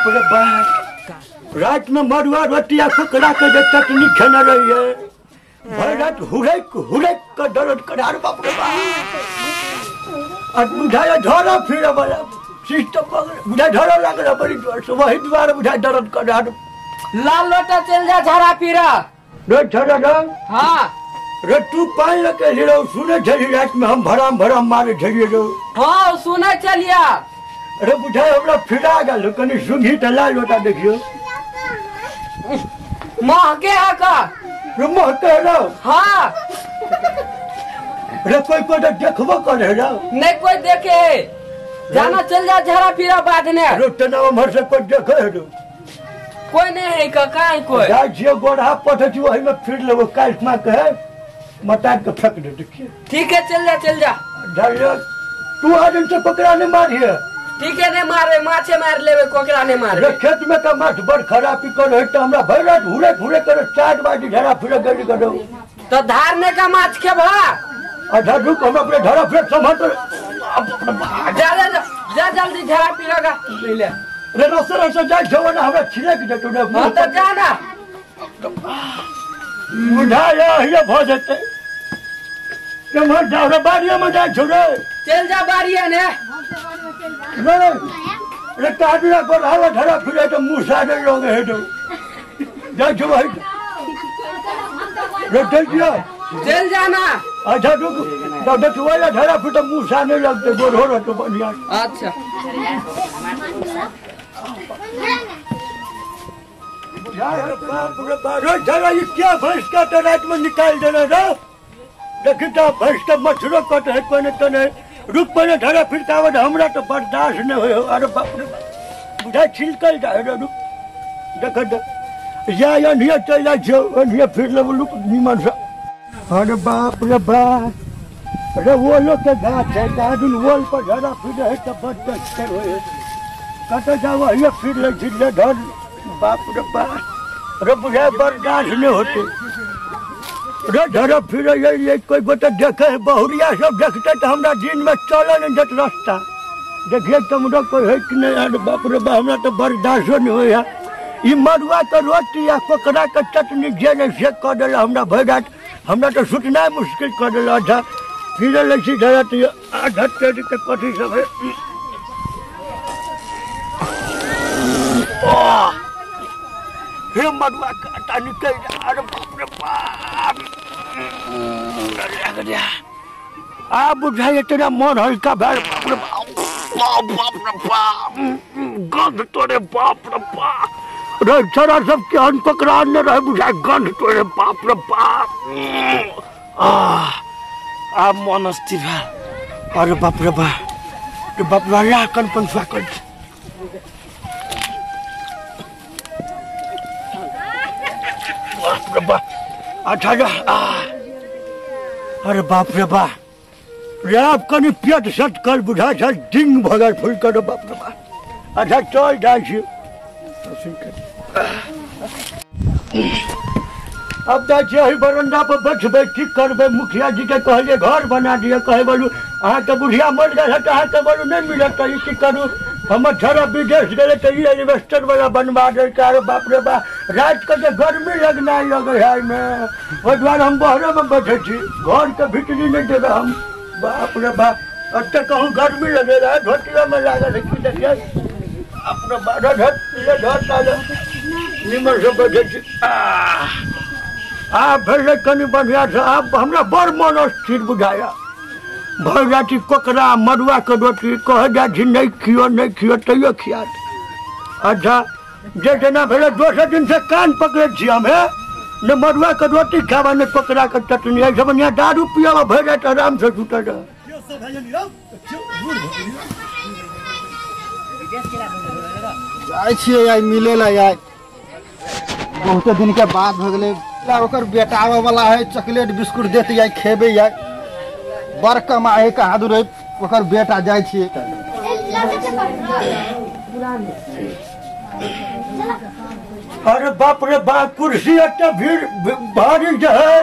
रे बाप, रात में मरुआ रोटी आ कुकड़ा के जो चटनी खाना रही है, भाई रात हुरेक का दर्द करा रे बाप रे बाप। आज बुझाया झोरा फिरे वाला सिस्टम बुझा झोरा लग रहा बड़ी जोर से, वही द्वारा बुझा दर्द करा रे। लाल लोटा चल जा झरा फिरा रे झरा रे। हाँ रे तू पानी लगे ले रहो, सुने झरी रात में हम भराम मारे झरिए रहो। हाँ सुना चलिया। अरे बुझाए हमरा फिरा गल कनी सुंघी त लाल लोटा देखियो। महके है का? रे महके रहो। हाँ रे कोई को देखबो करे रहो। नहीं कोई देखे, जाना चल जा झरा फिरा बाद ने। रे तना हमर से कोई देखे है कोई नहीं है का काई कोई। जा जे गोड़ा पठे छी वही में फिर लेबो काल में कहे मटा के फेंक दे देखिए। ठीक है चल जा। धरियो तू आदमी से पकड़ा ने मारिए। ठीक है, नहीं मारे माछे मार लेवे, कोकरा ने मारे। रे खेत में का माछ बड़ खराबी करे त हमरा भैरा घुरे करे 4 बाजी झरा फिर गली करो। तो धारने का माछ के भा आधा रुक हम अपने झरा फिर संभाल जा जल्दी झरा फिरेगा ले ले। रे रस जा जवाना हमरा छिलक दे तू। हां तो जाना बुझाया ये भ जते तुम जाओ रे बाड़िया में जा छोड़े। चल जा बाड़िया ने। रे काटना को हवा धरा फिरे तो मुंह सारे लोग है तो जा जो है रे चल जाना। अच्छा रुक दादा तू वाला धरा फिर तो मुंह साने लगते गोर हो रहा तो बढ़िया। अच्छा जरा ये क्या भैंस का तो रात में निकाल देना रे। देखी तो भैंस का मछुरो कट है कोने तो नहीं रुक पड़े धरा फिर कावत हमरा तो बर्दाश्त नहीं हो। अरे बाप रे बुझा छिलकल जाए रे रुक देख या नहीं चल जा जो नहीं फिर ले लुक निमन से। अरे बाप रे बाप, अरे वो लोग के गाछ है दादुन वोल पर धरा फिर है तो बर्दाश्त कर होए कट जाओ ये फिर ले जिले धर। बाप रे बाप, अरे बुझा बर्दाश्त नहीं होते रे धरा फिर ये कोई गोटे देखे बहुरिया सब देखते तो हमरा दिन में चल नहीं देत रास्ता देखिए तुम कोई है कि नहीं। अरे बाप रे बाप हमरा तो बर्दाश्त नहीं हो यार। ये मरुआ के रोटी या कोकरा के चटनी जे से कर दिल हमरा भैरात हमरा तो सुतना मुश्किल कर दिल। अच्छा फिर लसी धरा तो आधा टेट के कथी सब है। हे मरुआ का आटा निकल जा। अरे बाप रे बाप आ बुझाइए तेरा मन हल्का भैर। बाप रे बाप गंध तोरे बाप रे बाप रे सारा सब के अन पकड़ा न रहे बुझाए गंध तोरे बाप रे बाप। आ मन अस्थिर है। अरे बाप रे बाप रे कन पंसा कर। बाप रे बाप अच्छा जा। अरे बाप रे बाप रे आप कनी पेट सट कर बुझा छ डिंग भगर फुल कर। बाप रे बाप अच्छा चल जाए छी अब जाए बरंडा पर बैठबे ठीक करबे। मुखिया जी के कहलिए घर बना दिए कहे बोलू अहाँ के बुढ़िया मर गए है तो अहाँ के बोलू नहीं मिलत तो ई करू हम झरा विदेश गए तो ये इन्वेस्टर वाला बनवा दे। अरे बाप रे बाप रात के जो गर्मी लगना लगे है में वो द्वारा हम बहरे में बैठे थी घर के भीतरी नहीं देवे हम। बाप रे बाप अत्ते कहूँ गर्मी लगे रहा धोतिया में लागल है कि देखिए अपने बारह निमन से बैठे थी। फिर कनी बढ़िया से आप हमरा बड़ मन स्थिर बुझाया। भर जाती कोकरा मरुआ के रोटी कह जा नहीं खियो तैयो खिया। अच्छा जैसे ना भेले दोसर दिन से कान पकड़े छी हमें न मरुआ के रोटी खावा न कोकरा के चटनी ऐसे बढ़िया दारू पियावा भर जाए आराम से छूट जाए। जाए मिले ला यार बहुत दिन के बाद हो गए ओकर बेटा आवे वाला है चॉकलेट बिस्कुट देते यार खेबे यार बड़ कमाए कहाँ दूर ओकर बेटा जाए छी। अरे बाप रे बाप कुर्सी एते भीड़ भारी जो है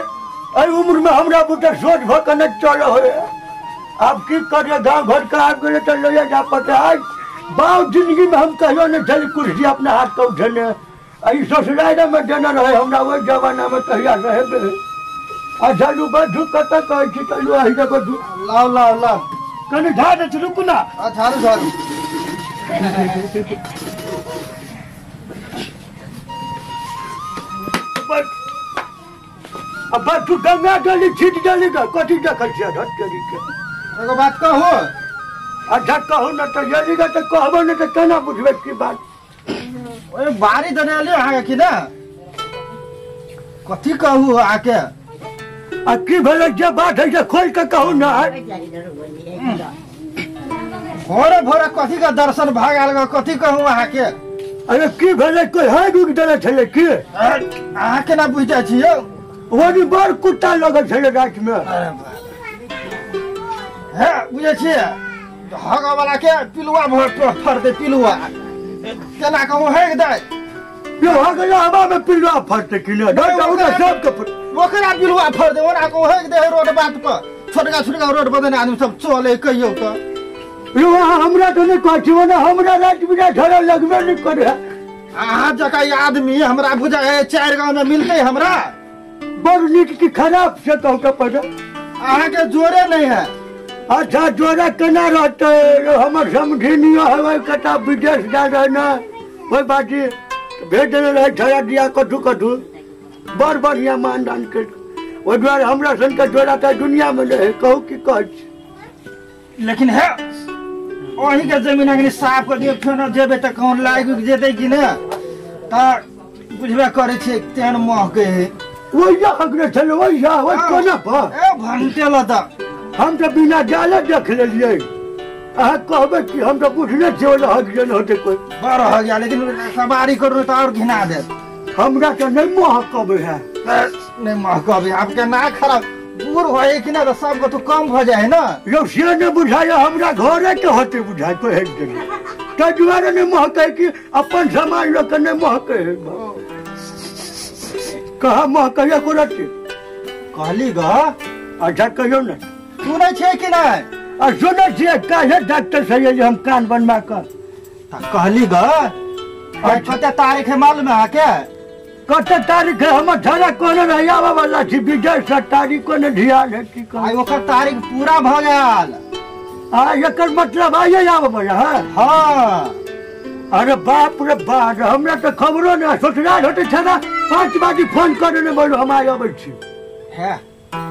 अरे उम्र में हमरा बुते सोच भकन चल हो। अब की करिए गाँव घर का आग गए तो ले जा पता है बहुत जिंदगी में हम कहियो नहीं चली कुर्सी अपना हाथ को उठने ससुराल में देना रहे हमरा वही जमाना में कहिया रहे अच्छा लू बधु कत कहे छी चलू अही जगह दू लाओ लाओ लाओ कने झाड़ दे रुकू ना झाड़ू झाड़ू अब तू गंगा डाली छीट डाली का कथी देखल छिया धत करी के एगो बात कहू अच्छा कहू ना तो जल्दी का तो कहबो नहीं तो केना बुझबे की बात ओए बारी दने ले आगे कि ना कथी कहू आके आ की भेल जे बात है से खोल के कहू ना भोरे भोरे कथी का दर्शन भागल कथी कहू आके अरे की भेल कोई है दुख देले छले की आके ना बुझा छियो वही बड़ कुत्ता लगल छले रात में है बुझे छियै हगा वाला के पिलुआ फर दे पिलुआ केना कहू है दे यो हगला हवा में पिलुआ फरते कि ना डर ना सब के ओकरा पिलुआ फर दे ओना कहू है दे रोड बात पर छोटका रोड पर देने आदमी सब चले कहियो तो यो हमरा तो नहीं कहै छी ना हमरा रात बिना झगड़ा लगबे नहीं करे अहाँ जका आदमी हमरा बुझा है 4 गांव में मिलते हमरा बड़ नीक की खराब से कहू के पड़े अहाँ के जोरे नहीं है अच्छा जोरा केना रहते हमर समझिनियो है कटा विदेश जा रहे ना कोई बात भेज देने रहे छड़ा दिया कठू बड़ बढ़िया मानदान के ओहि द्वारे हमरा सन के जोड़ा तो दुनिया में रहे कहू की कह लेकिन है वही के जमीन अग्नि साफ कर दिए फेन जेबे त कौन लाग जेते कि ना त बुझबे करे छे तेन महके है वही अग्नि चले वही कोना पर ए भंटे ल त हम तो बिना जाले देख लेलिए अहाँ कहबे कि हम तो बुझले छियै ओला हक जन होते कोई बड़ हो गया लेकिन सवारी करू त और घिना दे हमरा तो नहीं महकबे है नहीं महकबे आपके ना खराब दूर होए कि ना तो सब को तो कम हो जाए ना यो से ने बुझाया हमरा घरे के होते बुझाय कोई है दिन त दुआरे ने महके कि अपन समाज लोग के नहीं महके है कहा महके को रखी कहली ग अच्छा कहियो ना सुनै छे कि नहीं आ सुनै छियै काहे डॉक्टर से ये हम कान बनवा कर कहली ग कते तारीख है मालूम है के कते तारीख है हम थाना कोने रह आवा वाला छी विजय 7 तारीख को ने ध्यान है की कह आई ओकर तारीख पूरा भ गेल आ एकर मतलब आये आवा वाला है हां अरे बाप रे बाप हमरा तो खबरो नहीं ससुराल होते छना 5 बजे फोन करे ने बोलो हम आय आबै छी है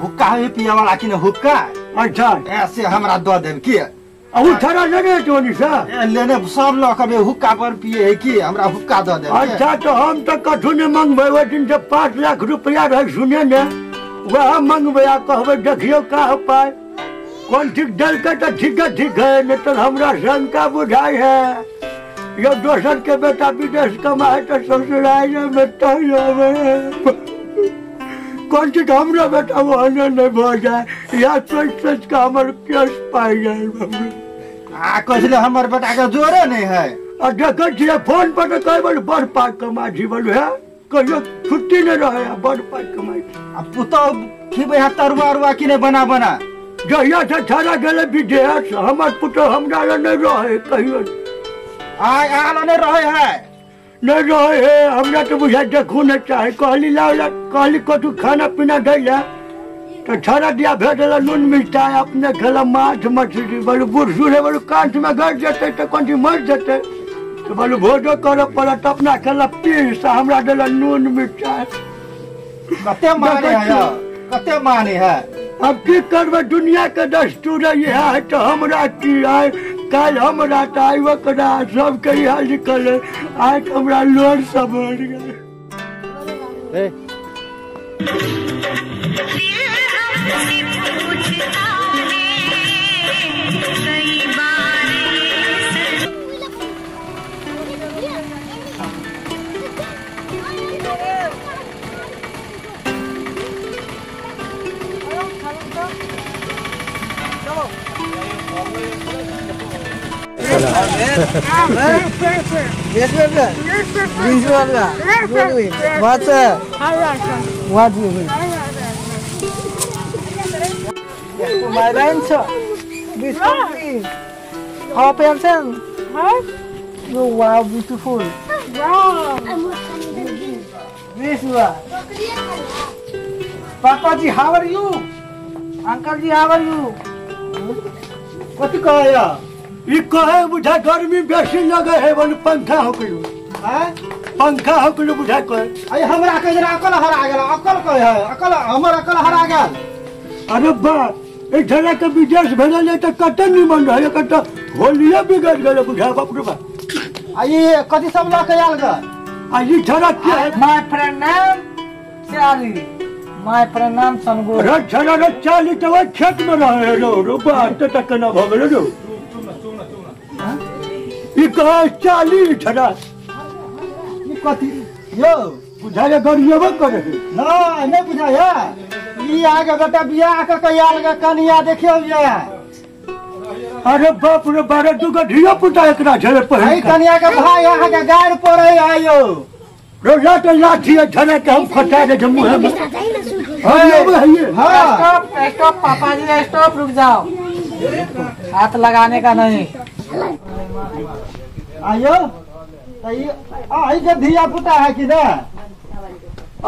हुक्का है पिया वाला कि ने हुक्का अच्छा ऐसे हमरा दो देब की अहू थाना लेने जोनी सा लेने सब लोग कबे हुक्का पर पिए है कि हमरा हुक्का दो देब अच्छा तो हम तो कथु ने मंगबे वो दिन से 5 लाख रुपया रह सुने ने वह मंगबे आ कहबे देखियो का पाए कौन ठीक डल के तो ठीक है नहीं तो हमरा शंका बुझाई है यो दोसर के बेटा विदेश कमाए तो ससुराल में तो कौन चीज हमरा बेटा वो नहीं भ जाए या सोच का हमर केस पाई जाए आ कहले हमर बेटा के जोरे नहीं है आ देखे छियै फोन पर तो कई बार बड़ पाई कमा जीवन है कहियो छुट्टी नहीं रहे बड़ पाई कमाई अब पुतो खिबे है तरुआ कि नहीं बना जहिया से छाड़ा गेले विदेश हमर पुतो हमरा नहीं रहे कहियो आला नहीं रहे है नहीं रहे है हमरा तो बुझा देखू नहीं चाहे कहली लावला कहली कतु खाना पीना दैला तो छाड़ा दिया भेजला नून मिर्चाई अपने खेला माछ मछली बोलो बूढ़ सूढ़े बोलो कांच में गड़ जते तो कौन सी मर जते तो बोलो भोजो करे पड़त अपना खेला पीस हमरा देला नून मिर्चाई कते माने है अब की करबे दुनिया के दस्तूर ये है तो हमरा की आए कल हमरा आई वकरा सब के यहाँ निकल आज हमरा लोड सब बढ़ गए Oh wow, beautiful. Wow. This one. Papa ji, how are you? Uncle ji, how are you? कथी कहया ई कहे बुझा गर्मी बेसी लगे है बोले पंखा हो गयो हैं पंखा हो गयो बुझा कहे आई हमरा के जरा अकल हरा गेल अकल कहे है अकल हमर अकल हरा गेल अरे बा ए झरा के विदेश भेजल जाए तो कतन निमन रहे कत होलिया बिगड़ गेल बुझा बाप रे बा आई कथी सब ला के आल ग आ ई झरा क्या है My friend name Charlie. My friend name Sango. रे झरा रे चाली तो वो खेत में रहे रो बा तक ना भगल रो ई कहे चाली झरा ई कथी यो बुझा के गरियबो करे ना नहीं बुझाया ई आगे बेटा बियाह के आल ग कनिया देखियो ये अरे बाप रे बारे दुगो धिया पुता एकरा झरे आई पहिन कनिया के भाई यहाँ के गाड़ पड़े आयो रोजा तो लाठी है झरे के हम फटा दे मुंह में हां ये हाँ Stop, stop, पापा जी, stop, रुक जाओ. हाथ लगाने का नहीं. आयो आई के धिया पुता है कि ना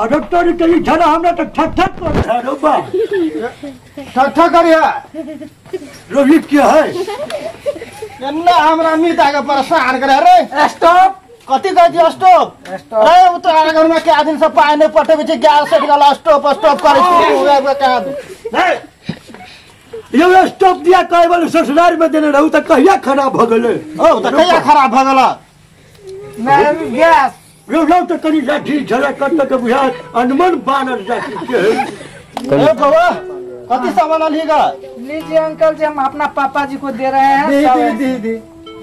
अरे तोरी तेरी झरा हमरा तो ठक कर है रो बा ठट्ठा करिया रोहित क्या है एन्ना हमरा मीता के परेशान करे रे Stop. कथी कह दियो स्टॉप Stop. रे उतर घर में क्या दिन से पाए नहीं पटे बिचे गैस सेट गला स्टॉप स्टॉप करे छी कह ये स्टॉप दिया कहे वाले ससुराल में देने रहू तो कहिया खराब हो गेले ओ त कहिया खराब भ गेल मैं गैस. रो तो कनी लाठी झरा कट के बुझा अनमन बानर जाति के है ए बाबा कथी सामान लीगा लीजिए अंकल जी, हम अपना पापा जी को दे रहे हैं. दी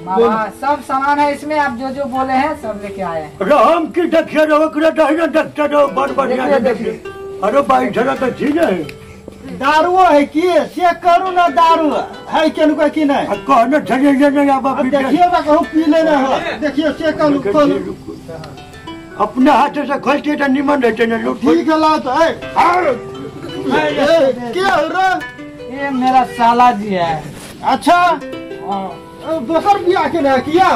मामा, सब सामान है इसमें, आप जो जो बोले हैं सब लेके आए हैं. राम की देखिए रो ओकरा दहिना डॉक्टर रो बड़ बढ़िया देखिए अरे भाई झरा तो ठीक है दारू है की चेक करू ना दारू है केनु का की नहीं कहने झरे नहीं आबा अब देखियो ना कहूं पी लेना है देखियो चेक करू खोल अपने हाथ से खोलते तो निमन रहते न लूट ठीक है ला तो ए क्या हो रहा ये मेरा साला जी है. अच्छा दोसर बियाह के ना किया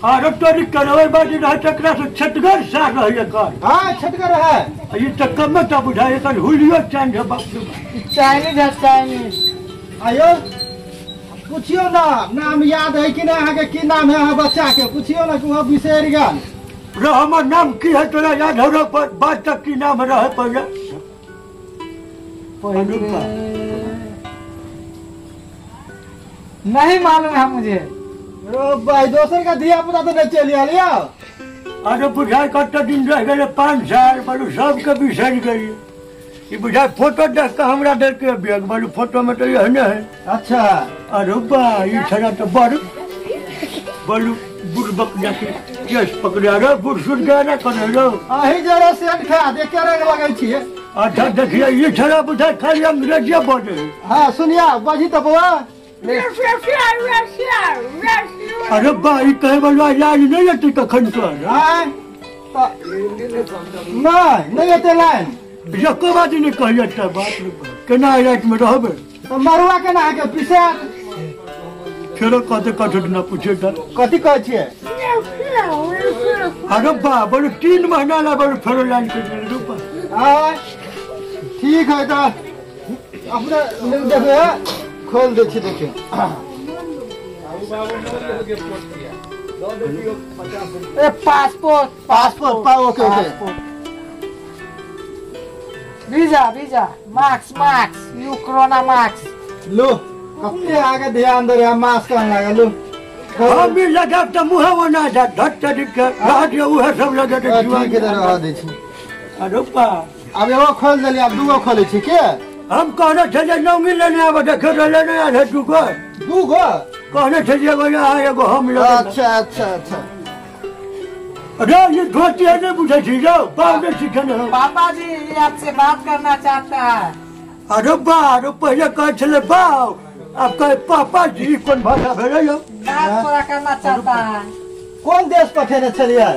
अरे तोरी करवे बाजी रह चकरा से छटगर सार रही कर हां छटकर है ये तो कम तो बुझाए कर हुलियो चांद है बाप रे चाइनीज है, चाइनीज. आयो पूछियो ना नाम याद है कि ना आगे की नाम है हाँ बच्चा के पूछियो ना कि वो बिसर गया रे हमर नाम की है तोरा याद हो रो पर बात तक की नाम रहे पहले नहीं मालूम है मुझे. रो भाई दोसर का दिया पुता तो नहीं चलिया लिया अरे बुझाए कत दिन रह गए 5 साल बड़ू सबके बिसर गई ये बुझाए फोटो देख के हमरा देख के बैग बड़ू फोटो में तो ये है अच्छा अरे बा ये छड़ा तो बड़ू बुड़बक जाके केस पकड़े रे बुड़सुर गया ना करे रो आही जरा सेट खा देख के रंग लगै छी अच्छा देखिए ये छड़ा बुझाए खाली अंग्रेजी बोले हां सुनिया बाजी तो बुआ अरे बा ये कहे वाला इलाज नहीं है तू कखन कर हां नहीं एते लाइन एको बात नहीं कहिए त बात केना इलाज में रहबे तो मरुआ के ना के पीछे फेरो कते कठोर न पूछे त कथी कहै छियै अरे बा बड़ू 3 महीना ला बड़ू फेरो लाइन के रूपा हां ठीक है तो अपने देखो खोल दे छी देखियो ए पासपोर्ट ओके वीजा मार्क्स यू कोरोना मार्क्स. लो कते आगे ध्यान दे रहा मास्क कर लगा लो हम भी लगा त मुंह वना जा धट दिख रात ये उहे सब लगा के जुआ ठीक है रह दे छी अरे बा अब एगो खोल देली अब दूगो खोले छी के हम कहने छे नौमी लेने आवे देखे रहले नहीं आले दूगो कहने छे एगो यहाँ एगो हम ले अच्छा अरे ये धोती है नहीं बुझे छी जाओ बाप ने सिखने हो पापा जी ये आपसे बात करना चाहता है. अरे बा अरे पहले कहे छले बाप आपका पापा जी कौन भाषा भेले हो बात थोड़ा करना चाहता है. कौन देश पठेने छलिए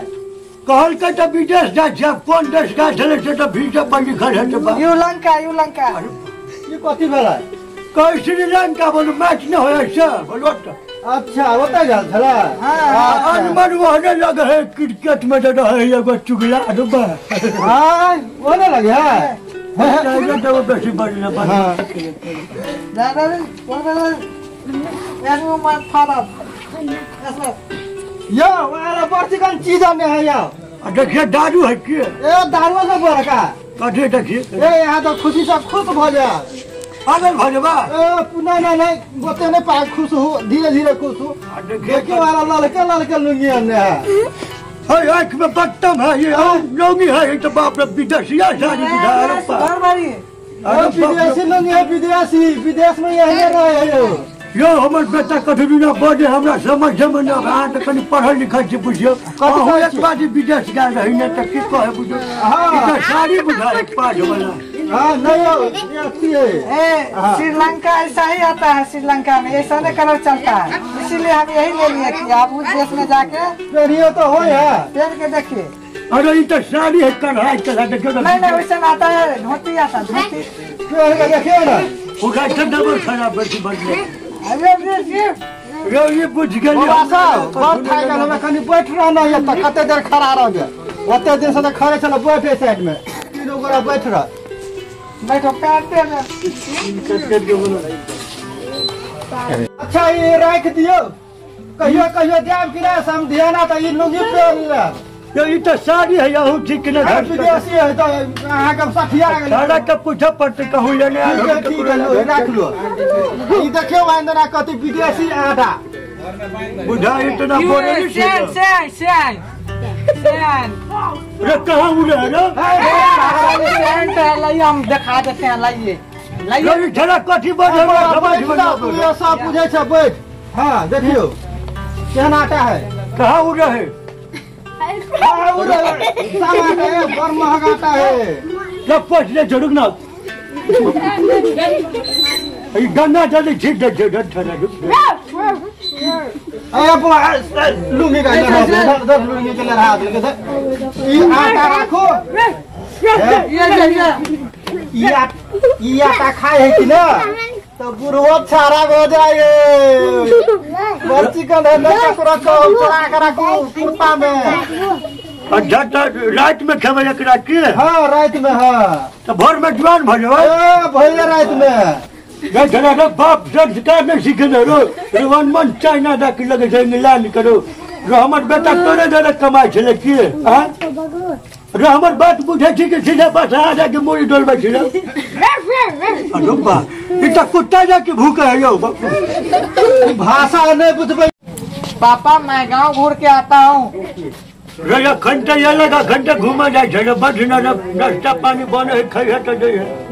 कहल के तो विदेश जा छै कौन देश का छले से तो वीजा पर लिखल है तो बा श्रीलंका ये कथी भेलै कहे श्रीलंका बोलो मैच न होय से बोलो तो अच्छा होता गया झला मन वहने लगे है क्रिकेट में जो है एगो चुगला डब्बा हां होने लगे है तो वो बेसी बढ़िया हाँ। दादा यार मत फाड़ा यो वाला पर्चिकन चीज ने है यो देखिए दारू है कि ए दारू से बड़का कथी देखिए ए यहाँ तो खुशी से खुश हो जा पागल भजबा नहीं बोते नहीं पा खुश हो धीरे धीरे खुश हो देखिए वाला लड़के लुंगी हमने है आँख में बट्टम है ये लौंगी है ये तो बाप रे विदेशिया सारी घर बारी विदेशी लुंगी है विदेश में यही रहे यो यो हमर बेटा कथी ना बजे हमरा समझ में ना आ त कनी पढ़ल लिखल छी बुझियो कथी एक बाजी विदेश गए रही न त की कहे बुझियो ई त सारी बुझाए पाज वाला हां नहीं ये अच्छी है श्रीलंका ऐसा ही आता है श्रीलंका में ऐसा नहीं कलर चलता है इसीलिए हम यही ले लिए कि आप उस देश में जाके पेरियो तो हो है पहन के देखिए अरे ई त सारी है कढ़ाई चला देखियो नहीं वैसे आता है धोती आता धोती पहन के देखियो ना उगा डबल खराब बैठी बदले अरे ये बुझ गए साहब बहुत खाए का हमें कनी बैठ रहना है त कते देर खड़ा रह गया ओते दिन से खड़े चलो बैठे साइड में तीनों गोरा बैठ रहा बैठो पैर पे अच्छा ये रख दियो कहियो जाम कि ना सम ध्यान त ई लुंगी पे यो ई त सारी है यहू ठीक न घर विदेशी है तो अहाँ के सठिया गेल सारा के पूछे पड़ते कहूं लेने आ ठीक है रख लो ई देखियो वांदना कति विदेशी आटा बुझा इतना बोले नहीं सैन रे कहां उड़े रे सैन लाइए हम दिखा देते हैं लाइए ये झला कथी बोले समझ में ना ये सब पूछे छ बैठ हां देखियो केहन आटा है कहां उड़े है बड़ महंगा आटा है सब कुछ ले जरूर ना ये गन्ना जल्दी ठीक दे लुंगी का लुंगी के लड़ा ये आटा रखो ये आटा खाए है कि ना तो बुढ़वा छाड़ा हो जाए चिकन है ना चोरा कर रखो कुर्ता में रात में खेबे एकरा की हाँ रात में हाँ तो भोर में जवान भजो भैया रात में जरा बाप संस्कार नहीं सीखे रो मन चाइना दा की लगे से मिलान करो रो हमर बेटा तोरे जरा कमाई छले की हां रो हमर बात बुझे छी कि सीधा पास आ जा के मोरी डोलबे छी अरे बा इता कुत्ता जा के भूखे है यो भाषा नहीं बुझबे पापा मैं गांव घूर के आता हूँ रे घंटा ये लगा घंटा घुमा जाए छले बस ना नाश्ता पानी बने है खाई है तो दे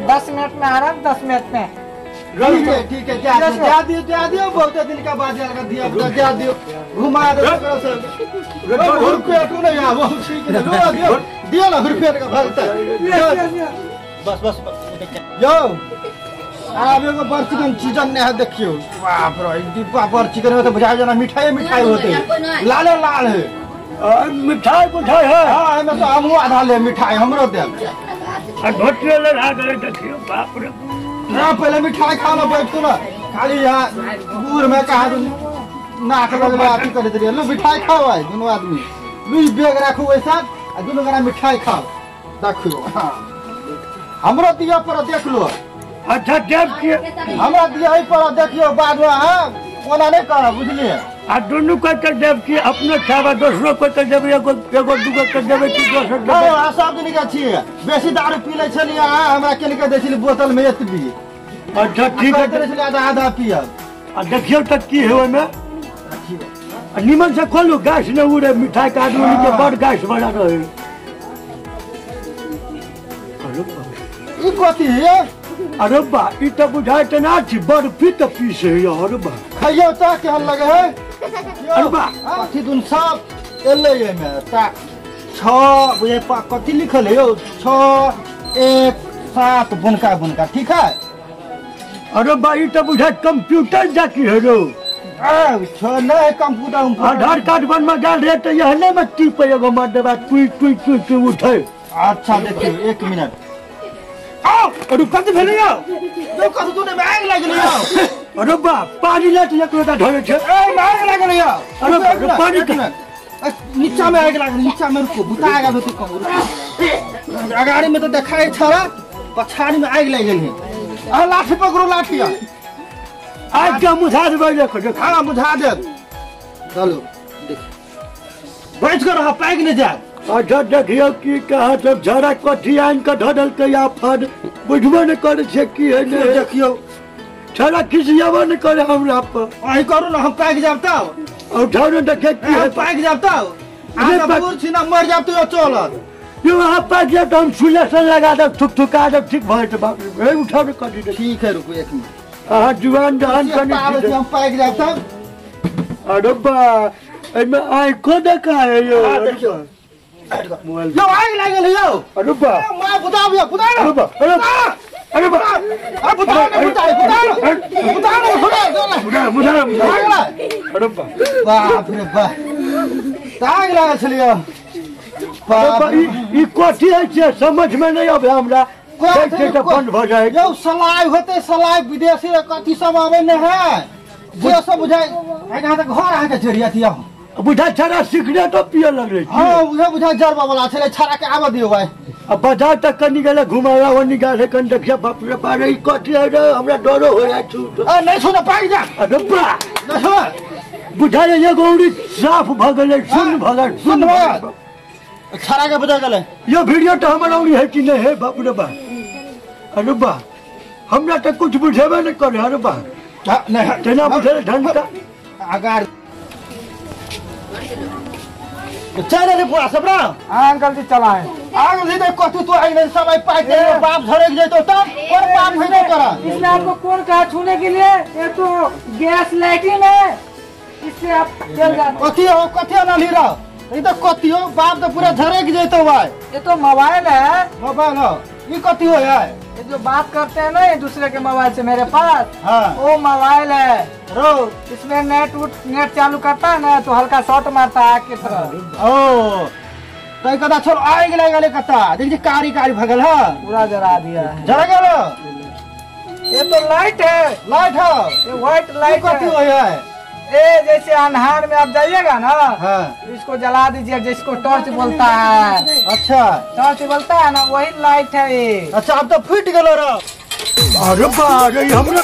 10 मिनट में आ रहा हूँ 10 मिनट में ठीक है जा दियो बहुत दिन का बाद दिया जा दियो घुमा दो रुपया तू नहीं आ वो ठीक है दियो ना रुपया का भरता बस यो आप एगो बड़ चिकन सीजन ने है देखियो बाप रे दीपा बड़ चिकन में तो बुझा जाना मिठाई होते लाल है मिठाई है हां एमे तो हमहु आधा ले मिठाई हमरो दे घोटले लगा गए देखियो बाप रे ना पहले मिठाई खा लो बैठो ना खाली यहाँ दूर में कहा नाक लगवा अथी कर दिए लो मिठाई खाओ भाई दोनों आदमी लुई बैग रखो वैसा आ दोनों जना मिठाई खाओ देखियो हां हमरो दिया पर देख लो अच्छा देव के हमरा दिया पर देखियो बाद में हां ओना नहीं कर बुझलिए आ दोनों को कर देव की अपने खावा दूसरों को कर देव एगो दुगो कर देव की दोसर देव हां सब दिन का छी बेसी दारू पी ले छली हमरा केन के देछली बोतल में एतबी अच्छा ठीक है देछली आधा पिया आ देखियो तक की है ओमे निमन से खोलू गैस न उड़े मिठाई का आदमी के बड़ गैस बना रहे ई कथी है अरे बा ई तो बुझाए त ना छी बर्फी त पीस है यार बा खाइयो त केहन लगे है अरे बा कथी दुन सब एले ये में ता 6 बुझे कथी लिखल है यो 6 1 7 बुनका ठीक है अरे बा ई तो बुझाए कंप्यूटर जाकी है रो नहीं कंप्यूटर आधार कार्ड बनवा डाल रहे तो यह नहीं मत टीप एगो मार देबा क्विक उठे अच्छा देखियो 1 मिनट आओ और कत भेले आओ जो कत तूने बैग लग लियो अरे बा पानी लात एक लोटा ढोले छे ए आग लागल या अरे बाप, पानी का नीचा में आग लागल नीचा में रुको बुता आगा में तू कम अगाड़ी में तो देखाई छरा पछाड़ी में आग लग गेल है आ लाठी पकड़ो लाठी आज का मुझा देबे देखो हाँ बुझा दे चलो देख बैठ कर रहा पैक नहीं जा अच्छा देखियो की कहा सब झरा कथी आन का ढडल के या फड बुझबो न करे छे की है ने देखियो छरा खिसियाबो न करे हमरा पर आई करू ना हम पैक जाता और ढाउन देखे की है पैक जाता आगे दूर छी ना मर जाते हो चलत यो वहां पर जे हम सुलेशन लगा दे ठुकठुका दे ठीक भइट बाप रे उठा के कर दे ठीक है रुको एक मिनट आ जुआन दहन कनी हम पैक जाता अरे बा एमे आई को देखा है यो देखियो मोबाइल यो आग लागल है यो अरे बा मैं बुताओ यो बुता अरे बा अरे बा अब बुता मुदा अरे बा बाप रे बाप आग लागल छलियो बाप ई कोठी है छे समझ में नहीं आवे हमरा कैसे तो बंद भ जाए यो सलाई होते सलाई विदेशी कथी सब आवे न है जे सब बुझाई आगे तक घर आके जरिया थिया बुझा छरा सिगरेट तो पिए लग रही हां उहे बुझा जरबा वाला छले छरा के आवा दियो भाई अब बाजार तक कनी गेले घुमावा वनी गाले कन देखिया बाप रे बारे ई कोठी है रे हमरा डरो होया छु ए नहीं सुन पाई जा अरे बा नहीं सुन बुझा ये गौरी साफ भ गेले सुन भगत सुन छरा के बुझा गेले ये वीडियो तो हमरा औरी है कि नहीं है बाप रे बा अरे बा हमरा तो कुछ बुझेबे नहीं करे अरे बा नहीं तेना बुझे ढंग का अगार चले रे बुआ सबरा हाँ अंकल जी चला है आग जी देख कथी तो आई नहीं समय पाई के बाप झरक जइतो तब और बाप है नहीं करा इसमें आपको कौन कहा छूने के लिए? ये तो गैस लाइटिंग है, इससे आप जल जाते। कथी ना लीरा ई तो कथी हो बाप तो पूरा झरक जइतो भाई ये तो मोबाइल है, मोबाइल हो ई कथी हो यार ये जो बात करते हैं ना एक दूसरे के मोबाइल से मेरे पास, हां वो मोबाइल है। रो इसमें नेट चालू करता है ना तो हल्का शॉट मारता है की तरह। ओ तो कदा छोड़ आग लागले कता देखि कारी कारी भगल है पूरा जला दिया है। जरा गेलो ये तो लाइट है, लाइट हो ये व्हाइट लाइट कथी है। हो यार ये जैसे अंधार में आप जाइएगा ना, हां इसको जला दीजिए, जिसको टॉर्च बोलता है। अच्छा टॉर्च बोलता है ना, वही लाइट है ये। अच्छा अब तो फूट गेलो रो अरे बा रे हमरा